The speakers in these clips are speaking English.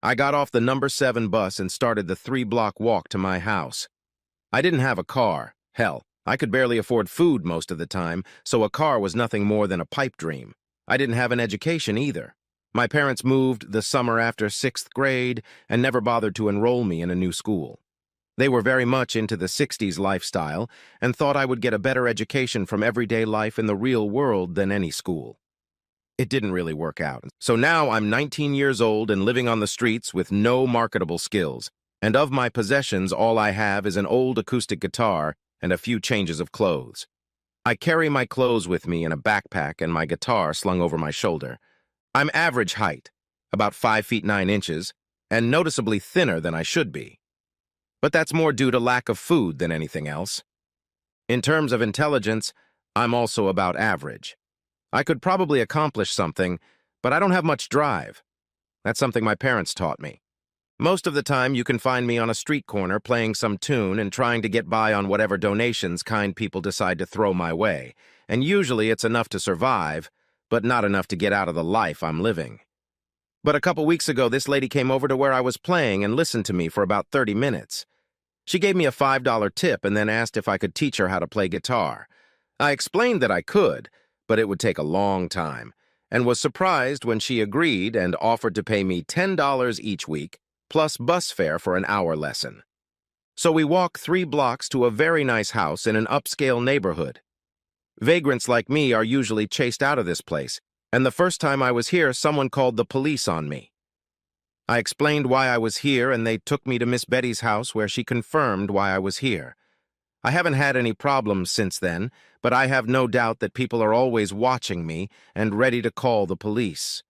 I got off the number 7 bus and started the 3-block walk to my house. I didn't have a car. Hell, I could barely afford food most of the time, so a car was nothing more than a pipe dream. I didn't have an education either. My parents moved the summer after 6th grade and never bothered to enroll me in a new school. They were very much into the 60s lifestyle and thought I would get a better education from everyday life in the real world than any school. It didn't really work out. So now I'm 19 years old and living on the streets with no marketable skills. And of my possessions, all I have is an old acoustic guitar and a few changes of clothes. I carry my clothes with me in a backpack and my guitar slung over my shoulder. I'm average height, about 5 feet 9 inches, and noticeably thinner than I should be. But that's more due to lack of food than anything else. In terms of intelligence, I'm also about average. I could probably accomplish something, but I don't have much drive. That's something my parents taught me. Most of the time, you can find me on a street corner playing some tune and trying to get by on whatever donations kind people decide to throw my way. And usually it's enough to survive, but not enough to get out of the life I'm living. But a couple weeks ago, this lady came over to where I was playing and listened to me for about 30 minutes. She gave me a $5 tip and then asked if I could teach her how to play guitar. I explained that I could, but it would take a long time, and was surprised when she agreed and offered to pay me $10 each week, plus bus fare for an hour lesson. So we walk 3 blocks to a very nice house in an upscale neighborhood. Vagrants like me are usually chased out of this place, and the first time I was here, someone called the police on me. I explained why I was here, and they took me to Miss Betty's house where she confirmed why I was here. I haven't had any problems since then, but I have no doubt that people are always watching me and ready to call the police.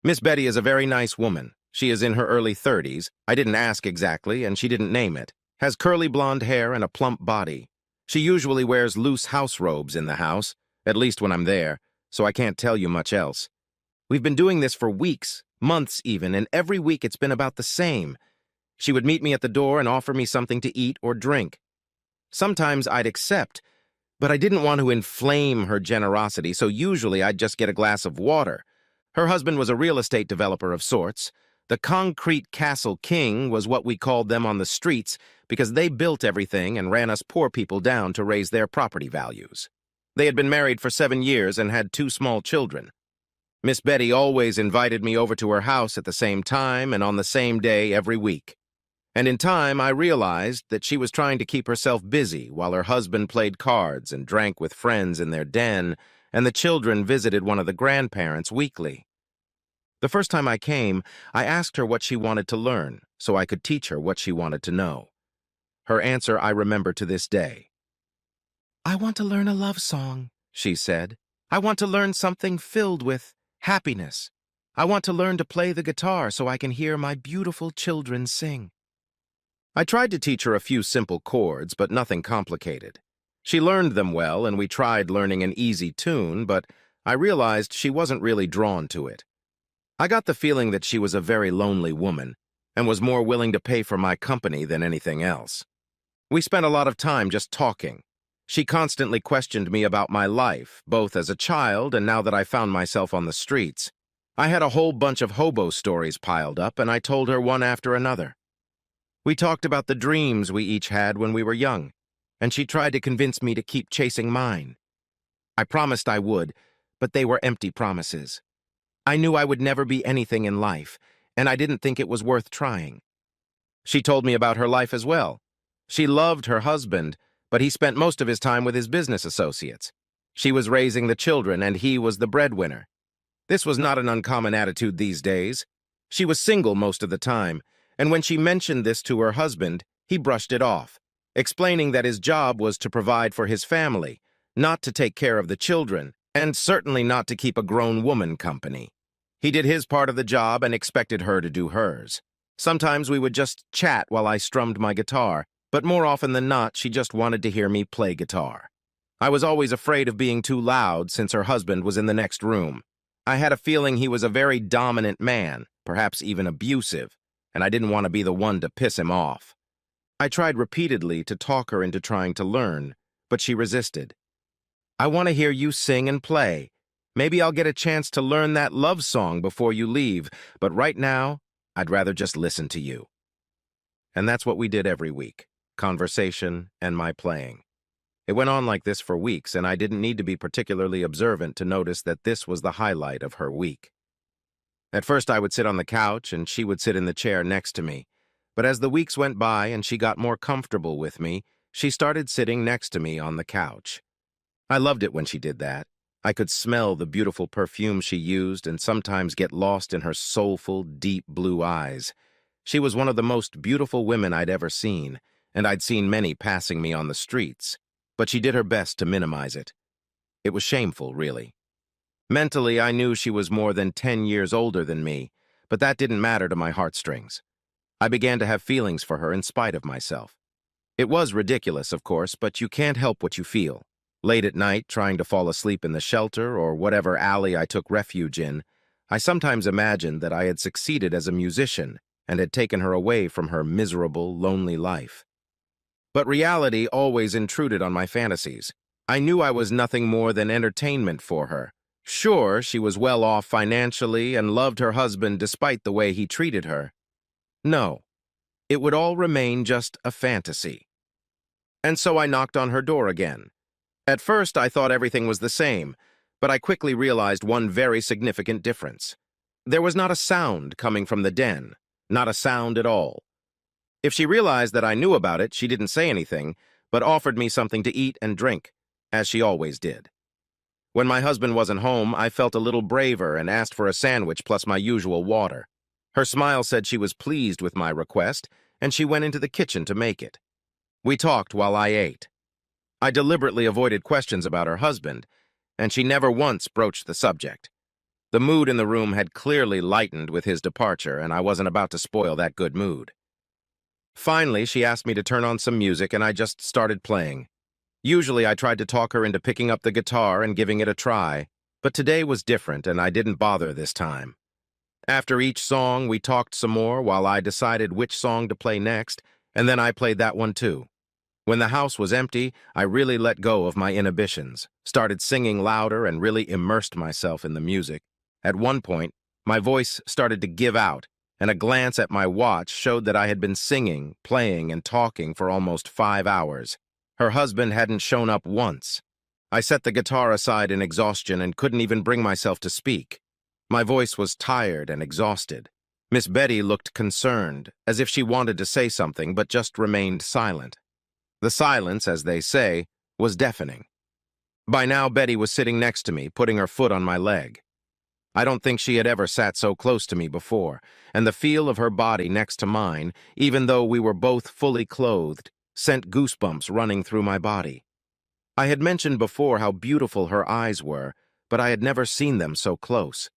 Miss Betty is a very nice woman. She is in her early 30s. I didn't ask exactly, and she didn't name it. Has curly blonde hair and a plump body. She usually wears loose house robes in the house, at least when I'm there, so I can't tell you much else. We've been doing this for weeks, months even, and every week it's been about the same. She would meet me at the door and offer me something to eat or drink. Sometimes I'd accept, but I didn't want to inflame her generosity, so usually I'd just get a glass of water. Her husband was a real estate developer of sorts. The Concrete Castle King was what we called them on the streets because they built everything and ran us poor people down to raise their property values. They had been married for 7 years and had 2 small children. Miss Betty always invited me over to her house at the same time and on the same day every week. And in time, I realized that she was trying to keep herself busy while her husband played cards and drank with friends in their den, and the children visited one of the grandparents weekly. The first time I came, I asked her what she wanted to learn, so I could teach her what she wanted to know. Her answer I remember to this day. "I want to learn a love song," she said. "I want to learn something filled with happiness. I want to learn to play the guitar so I can hear my beautiful children sing." I tried to teach her a few simple chords, but nothing complicated. She learned them well, and we tried learning an easy tune, but I realized she wasn't really drawn to it. I got the feeling that she was a very lonely woman and was more willing to pay for my company than anything else. We spent a lot of time just talking. She constantly questioned me about my life, both as a child and now that I found myself on the streets. I had a whole bunch of hobo stories piled up, and I told her one after another. We talked about the dreams we each had when we were young, and she tried to convince me to keep chasing mine. I promised I would, but they were empty promises. I knew I would never be anything in life, and I didn't think it was worth trying. She told me about her life as well. She loved her husband, but he spent most of his time with his business associates. She was raising the children, and he was the breadwinner. This was not an uncommon attitude these days. She was single most of the time, and when she mentioned this to her husband, he brushed it off, explaining that his job was to provide for his family, not to take care of the children, and certainly not to keep a grown woman company. He did his part of the job and expected her to do hers. Sometimes we would just chat while I strummed my guitar, but more often than not, she just wanted to hear me play guitar. I was always afraid of being too loud since her husband was in the next room. I had a feeling he was a very dominant man, perhaps even abusive, and I didn't want to be the one to piss him off. I tried repeatedly to talk her into trying to learn, but she resisted. "I want to hear you sing and play. Maybe I'll get a chance to learn that love song before you leave, but right now, I'd rather just listen to you. And that's what we did every week. Conversation and my playing. It went on like this for weeks, and I didn't need to be particularly observant to notice that this was the highlight of her week. At first, I would sit on the couch, and she would sit in the chair next to me. But as the weeks went by and she got more comfortable with me, she started sitting next to me on the couch. I loved it when she did that. I could smell the beautiful perfume she used and sometimes get lost in her soulful, deep blue eyes. She was one of the most beautiful women I'd ever seen, and I'd seen many passing me on the streets, but she did her best to minimize it. It was shameful, really. Mentally, I knew she was more than 10 years older than me, but that didn't matter to my heartstrings. I began to have feelings for her in spite of myself. It was ridiculous, of course, but you can't help what you feel. Late at night, trying to fall asleep in the shelter or whatever alley I took refuge in, I sometimes imagined that I had succeeded as a musician and had taken her away from her miserable, lonely life. But reality always intruded on my fantasies. I knew I was nothing more than entertainment for her. Sure, she was well off financially and loved her husband despite the way he treated her. No, it would all remain just a fantasy. And so I knocked on her door again. At first, I thought everything was the same, but I quickly realized one very significant difference. There was not a sound coming from the den, not a sound at all. If she realized that I knew about it, she didn't say anything, but offered me something to eat and drink, as she always did. When my husband wasn't home, I felt a little braver and asked for a sandwich plus my usual water. Her smile said she was pleased with my request, and she went into the kitchen to make it. We talked while I ate. I deliberately avoided questions about her husband, and she never once broached the subject. The mood in the room had clearly lightened with his departure, and I wasn't about to spoil that good mood. Finally, she asked me to turn on some music, and I just started playing. Usually, I tried to talk her into picking up the guitar and giving it a try, but today was different, and I didn't bother this time. After each song, we talked some more while I decided which song to play next, and then I played that one too. When the house was empty, I really let go of my inhibitions, started singing louder and really immersed myself in the music. At one point, my voice started to give out, and a glance at my watch showed that I had been singing, playing, and talking for almost 5 hours. Her husband hadn't shown up once. I set the guitar aside in exhaustion and couldn't even bring myself to speak. My voice was tired and exhausted. Miss Betty looked concerned, as if she wanted to say something but just remained silent. The silence, as they say, was deafening. By now, Betty was sitting next to me, putting her foot on my leg. I don't think she had ever sat so close to me before, and the feel of her body next to mine, even though we were both fully clothed, sent goosebumps running through my body. I had mentioned before how beautiful her eyes were, but I had never seen them so close.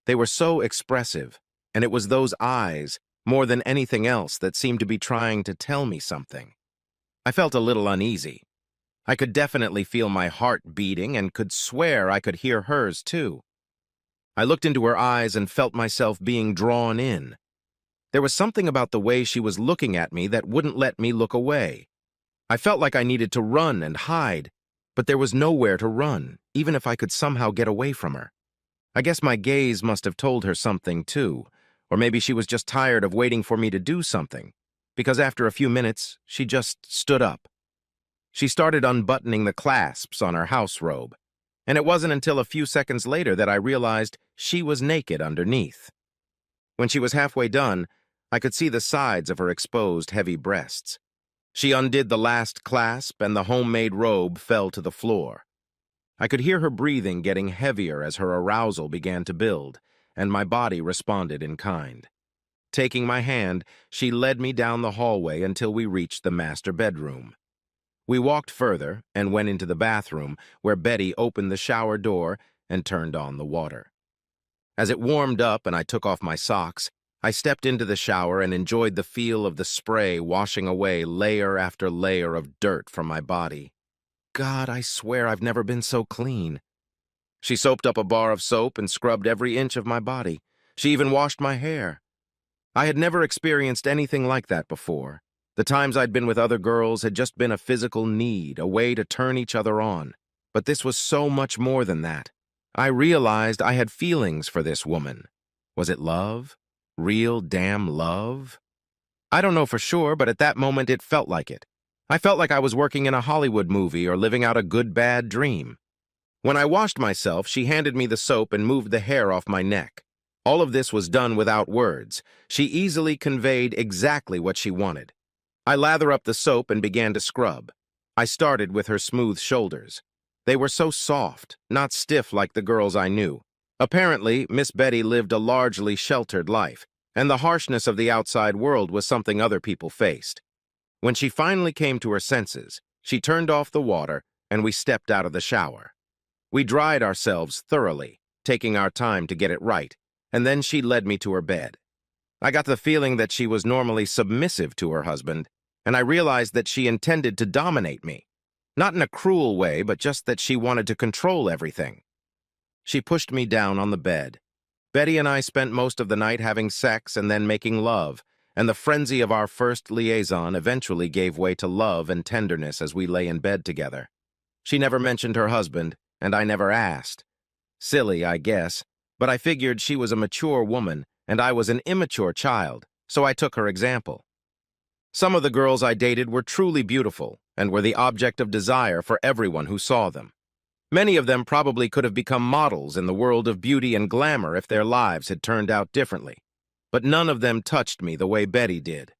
They were so expressive, and it was those eyes, more than anything else, that seemed to be trying to tell me something. I felt a little uneasy. I could definitely feel my heart beating and could swear I could hear hers too. I looked into her eyes and felt myself being drawn in. There was something about the way she was looking at me that wouldn't let me look away. I felt like I needed to run and hide, but there was nowhere to run, even if I could somehow get away from her. I guess my gaze must have told her something too, or maybe she was just tired of waiting for me to do something, because after a few minutes, she just stood up. She started unbuttoning the clasps on her house robe, and it wasn't until a few seconds later that I realized she was naked underneath. When she was halfway done, I could see the sides of her exposed heavy breasts. She undid the last clasp, and the homemade robe fell to the floor. I could hear her breathing getting heavier as her arousal began to build, and my body responded in kind. Taking my hand, she led me down the hallway until we reached the master bedroom. We walked further and went into the bathroom, where Betty opened the shower door and turned on the water. As it warmed up and I took off my socks, I stepped into the shower and enjoyed the feel of the spray washing away layer after layer of dirt from my body. God, I swear I've never been so clean. She soaped up a bar of soap and scrubbed every inch of my body. She even washed my hair. I had never experienced anything like that before. The times I'd been with other girls had just been a physical need, a way to turn each other on. But this was so much more than that. I realized I had feelings for this woman. Was it love? Real damn love? I don't know for sure, but at that moment it felt like it. I felt like I was working in a Hollywood movie or living out a good bad dream. When I washed myself, she handed me the soap and moved the hair off my neck. All of this was done without words. She easily conveyed exactly what she wanted. I lather up the soap and began to scrub. I started with her smooth shoulders. They were so soft, not stiff like the girls I knew. Apparently, Miss Betty lived a largely sheltered life, and the harshness of the outside world was something other people faced. When she finally came to her senses, she turned off the water, and we stepped out of the shower. We dried ourselves thoroughly, taking our time to get it right, and then she led me to her bed. I got the feeling that she was normally submissive to her husband, and I realized that she intended to dominate me. Not in a cruel way, but just that she wanted to control everything. She pushed me down on the bed. Betty and I spent most of the night having sex and then making love, and the frenzy of our first liaison eventually gave way to love and tenderness as we lay in bed together. She never mentioned her husband, and I never asked. Silly, I guess, but I figured she was a mature woman and I was an immature child, so I took her example. Some of the girls I dated were truly beautiful and were the object of desire for everyone who saw them. Many of them probably could have become models in the world of beauty and glamour if their lives had turned out differently. But none of them touched me the way Betty did.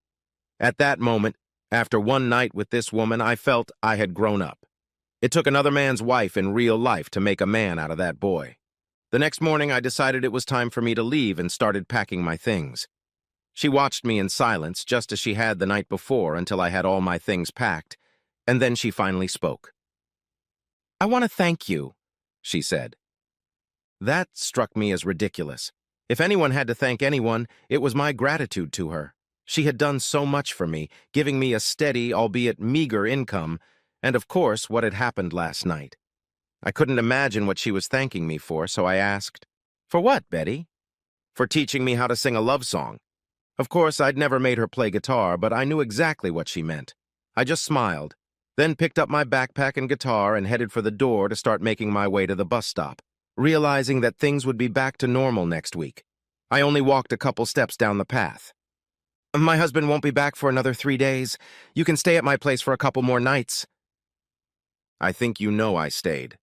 At that moment, after one night with this woman, I felt I had grown up. It took another man's wife in real life to make a man out of that boy. The next morning, I decided it was time for me to leave and started packing my things. She watched me in silence, just as she had the night before, until I had all my things packed, and then she finally spoke. "I want to thank you," she said. That struck me as ridiculous. If anyone had to thank anyone, it was my gratitude to her. She had done so much for me, giving me a steady, albeit meager income, and of course, what had happened last night. I couldn't imagine what she was thanking me for, so I asked, "For what, Betty?" "For teaching me how to sing a love song." Of course, I'd never made her play guitar, but I knew exactly what she meant. I just smiled, then picked up my backpack and guitar and headed for the door to start making my way to the bus stop, realizing that things would be back to normal next week. I only walked a couple steps down the path. "My husband won't be back for another 3 days. You can stay at my place for a couple more nights." I think you know I stayed.